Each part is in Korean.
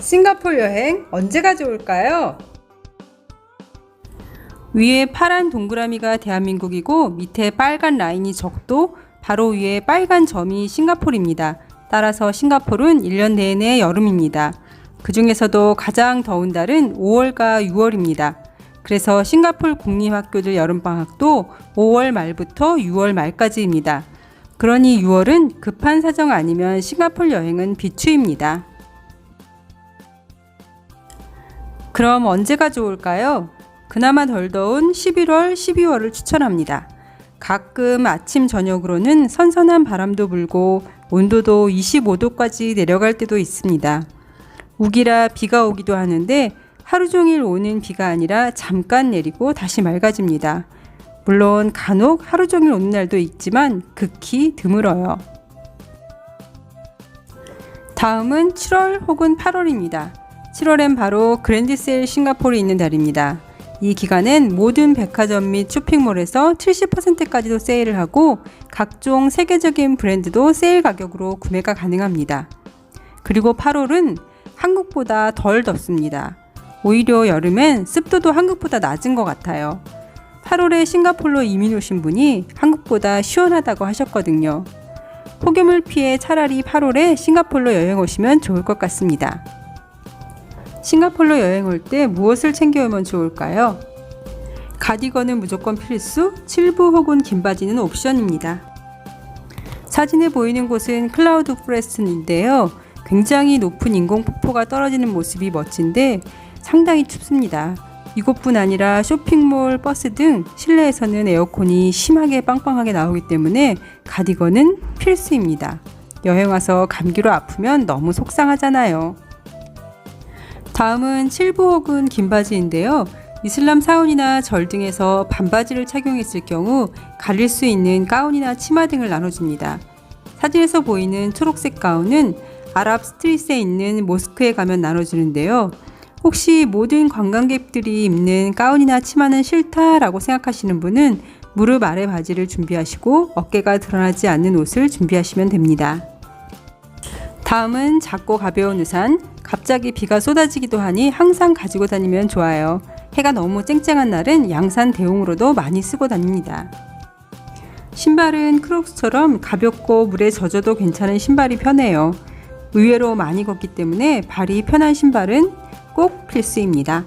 싱가포르 여행 언제가 좋을까요? 위에 파란 동그라미가 대한민국이고 밑에 빨간 라인이 적도, 바로 위에 빨간 점이 싱가포르입니다. 따라서 싱가포르는 1년 내내 여름입니다. 그 중에서도 가장 더운 달은 5월과 6월입니다. 그래서 싱가포르 국립학교들 여름방학도 5월 말부터 6월 말까지입니다. 그러니 6월은 급한 사정 아니면 싱가포르 여행은 비추입니다. 그럼 언제가 좋을까요? 그나마 덜 더운 11월, 12월을 추천합니다. 가끔 아침 저녁으로는 선선한 바람도 불고 온도도 25도까지 내려갈 때도 있습니다. 우기라 비가 오기도 하는데 하루 종일 오는 비가 아니라 잠깐 내리고 다시 맑아집니다. 물론 간혹 하루 종일 오는 날도 있지만 극히 드물어요. 다음은 7월 혹은 8월입니다. 7월엔 바로 그랜드 세일 싱가포르에 있는 달입니다. 이 기간엔 모든 백화점 및 쇼핑몰에서 70%까지도 세일을 하고 각종 세계적인 브랜드도 세일 가격으로 구매가 가능합니다. 그리고 8월은 한국보다 덜 덥습니다. 오히려 여름엔 습도도 한국보다 낮은 것 같아요. 8월에 싱가포르로 이민 오신 분이 한국보다 시원하다고 하셨거든요. 폭염을 피해 차라리 8월에 싱가포르로 여행 오시면 좋을 것 같습니다. 싱가포르로 여행 올 때 무엇을 챙겨오면 좋을까요? 가디건은 무조건 필수, 칠부 혹은 긴 바지는 옵션입니다. 사진에 보이는 곳은 클라우드 포레스트인데요. 굉장히 높은 인공 폭포가 떨어지는 모습이 멋진데 상당히 춥습니다. 이곳뿐 아니라 쇼핑몰, 버스 등 실내에서는 에어컨이 심하게 빵빵하게 나오기 때문에 가디건은 필수입니다. 여행 와서 감기로 아프면 너무 속상하잖아요. 다음은 칠부 혹은 긴 바지인데요. 이슬람 사원이나 절 등에서 반바지를 착용했을 경우 가릴 수 있는 가운이나 치마 등을 나눠줍니다. 사진에서 보이는 초록색 가운은 아랍 스트릿에 있는 모스크에 가면 나눠주는데요. 혹시 모든 관광객들이 입는 가운이나 치마는 싫다라고 생각하시는 분은 무릎 아래 바지를 준비하시고 어깨가 드러나지 않는 옷을 준비하시면 됩니다. 다음은 작고 가벼운 우산. 갑자기 비가 쏟아지기도 하니 항상 가지고 다니면 좋아요. 해가 너무 쨍쨍한 날은 양산 대용으로도 많이 쓰고 다닙니다. 신발은 크록스처럼 가볍고 물에 젖어도 괜찮은 신발이 편해요. 의외로 많이 걷기 때문에 발이 편한 신발은 꼭 필수입니다.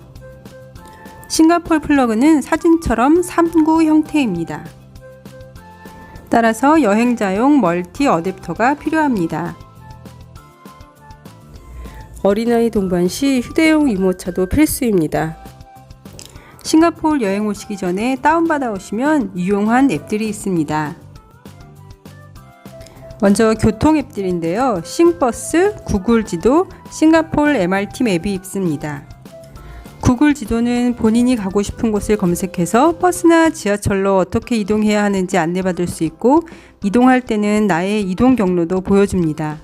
싱가포르 플러그는 사진처럼 3구 형태입니다. 따라서 여행자용 멀티 어댑터가 필요합니다. 어린아이 동반 시 휴대용 유모차도 필수입니다. 싱가포르 여행 오시기 전에 다운받아 오시면 유용한 앱들이 있습니다. 먼저 교통 앱들인데요. 싱버스, 구글 지도, 싱가포르 MRT 맵이 있습니다. 구글 지도는 본인이 가고 싶은 곳을 검색해서 버스나 지하철로 어떻게 이동해야 하는지 안내받을 수 있고 이동할 때는 나의 이동 경로도 보여줍니다.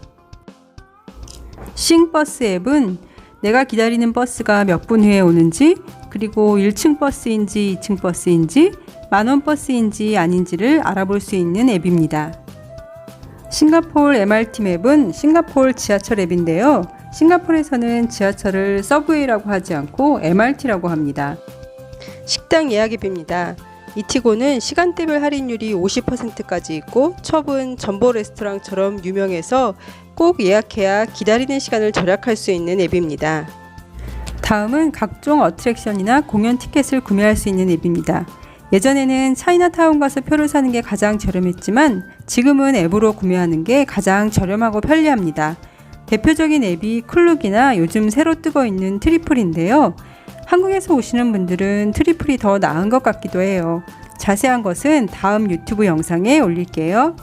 싱버스 앱은 내가 기다리는 버스가 몇 분 후에 오는지, 그리고 1층 버스인지 2층 버스인지 만원 버스인지 아닌지를 알아볼 수 있는 앱입니다. 싱가포르 MRT 맵은 싱가포르 지하철 앱인데요. 싱가포르에서는 지하철을 서브웨이라고 하지 않고 MRT라고 합니다. 식당 예약 앱입니다. 이티고는 시간대별 할인율이 50%까지 있고 첩은 전보 레스토랑처럼 유명해서 꼭 예약해야 기다리는 시간을 절약할 수 있는 앱입니다. 다음은 각종 어트랙션이나 공연 티켓을 구매할 수 있는 앱입니다. 예전에는 차이나타운 가서 표를 사는 게 가장 저렴했지만 지금은 앱으로 구매하는 게 가장 저렴하고 편리합니다. 대표적인 앱이 클룩이나 요즘 새로 뜨고 있는 트리플인데요. 한국에서 오시는 분들은 트리플이 더 나은 것 같기도 해요. 자세한 것은 다음 유튜브 영상에 올릴게요.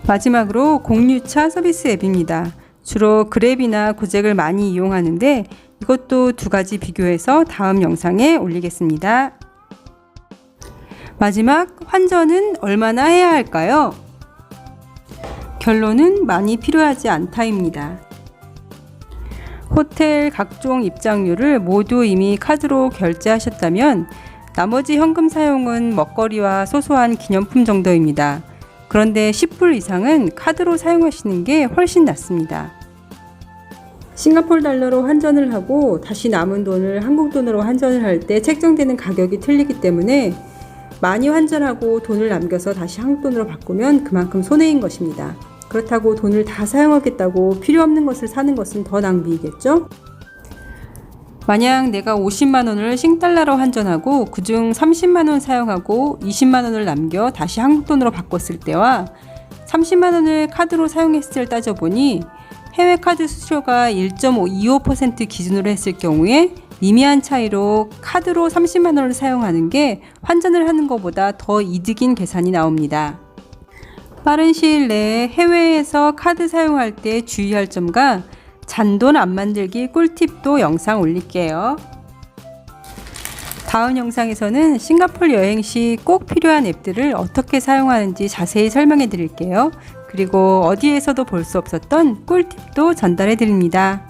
마지막으로 공유차 서비스 앱입니다. 주로 그랩이나 고잭을 많이 이용하는데 이것도 두 가지 비교해서 다음 영상에 올리겠습니다. 마지막, 환전은 얼마나 해야 할까요? 결론은 많이 필요하지 않다입니다. 호텔 각종 입장료를 모두 이미 카드로 결제하셨다면 나머지 현금 사용은 먹거리와 소소한 기념품 정도입니다. 그런데 10불 이상은 카드로 사용하시는 게 훨씬 낫습니다. 싱가포르 달러로 환전을 하고 다시 남은 돈을 한국 돈으로 환전을 할 때 책정되는 가격이 틀리기 때문에 많이 환전하고 돈을 남겨서 다시 한국 돈으로 바꾸면 그만큼 손해인 것입니다. 그렇다고 돈을 다 사용하겠다고 필요 없는 것을 사는 것은 더 낭비이겠죠? 만약 내가 50만 원을 싱달러로 환전하고 그중 30만 원 사용하고 20만 원을 남겨 다시 한국 돈으로 바꿨을 때와 30만 원을 카드로 사용했을 때를 따져보니 해외 카드 수수료가 1.25% 기준으로 했을 경우에 미미한 차이로 카드로 30만 원을 사용하는 게 환전을 하는 것보다 더 이득인 계산이 나옵니다. 빠른 시일 내에 해외에서 카드 사용할 때 주의할 점과 잔돈 안 만들기 꿀팁도 영상 올릴게요. 다음 영상에서는 싱가포르 여행 시 꼭 필요한 앱들을 어떻게 사용하는지 자세히 설명해 드릴게요. 그리고 어디에서도 볼 수 없었던 꿀팁도 전달해 드립니다.